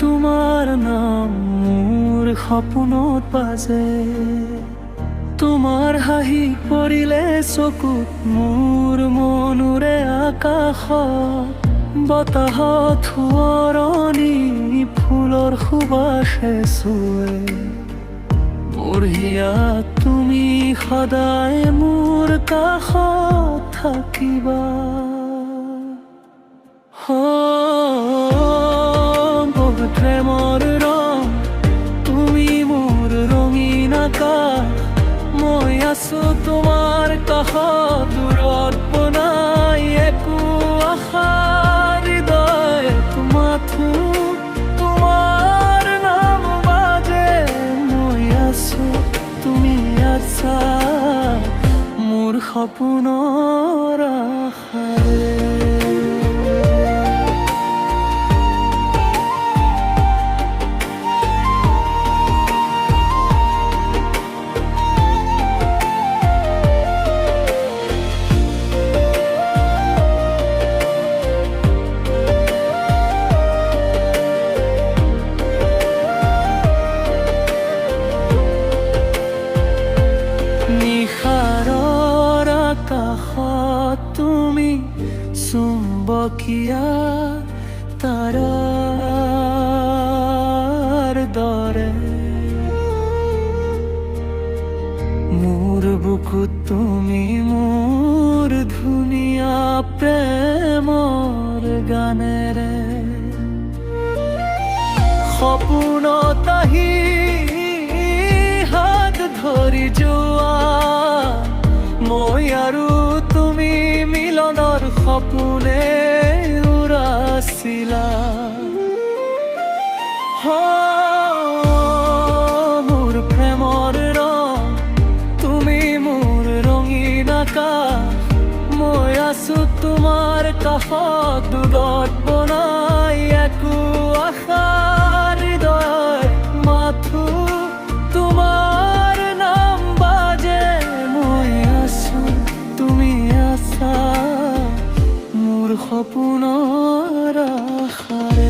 তোমাৰ নাম মোৰ সপোনত বাজে। তোমাৰ হাঁহি পৰিলে চকুত মোৰ মনোৰে আকাশত, বতাহত সোঁৱৰণি ফুলৰ সুবাসে চুৱে। মোৰ হিয়াত তুমি সদায় মোৰ কাষত থাকিবা। মোৰ প্ৰেমৰ ৰং তুমি মোৰ ৰঙীন আকাশ, মই আছো তোমাৰ কাষত দূৰত বনাই একো আশা। হৃদয় মাথো তোমাৰ নাম বাজে, মই আছো তুমি আছা মোৰ সপোনৰ আশাৰে। নিশাৰৰ আকাশত তুমি চুম্বকীয়া তাৰাৰ দৰে, মোৰ বুকুত তুমি মোৰ ধুনীয়া প্ৰেমৰ গানেৰে। সপোনত আহি হাত ধৰি যোৱা, মই আৰু তুমি মিলনৰ সপোনে উৰাইছিলা। মোৰ প্ৰেমৰ ৰং তুমি মোৰ ৰঙীন আকাশ, মই আছো তোমাৰ কাষত দূৰত বনাই একো আশা। হৃদয় মাথো তোমাৰ নাম বাজে, মই আছো তুমি আছা মোৰ সপোনৰ আশাৰে।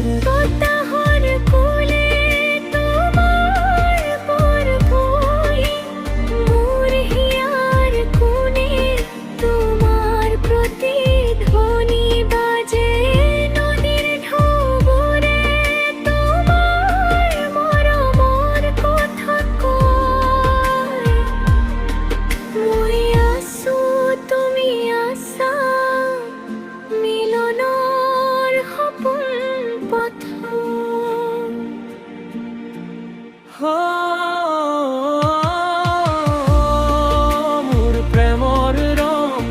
মোৰ প্ৰেমৰ ৰং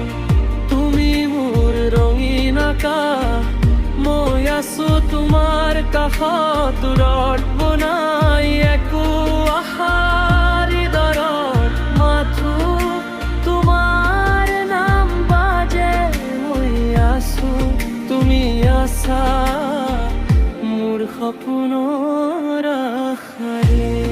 তুমি মোৰ ৰঙীন আকাশ, মই আছো তোমাৰ কাষত দূৰত বনাই একো আশা। হৃদয়ত মাথো তোমাৰ নাম বাজে, মই আছো তুমি আছা মোৰ সপোনৰ আশাৰে।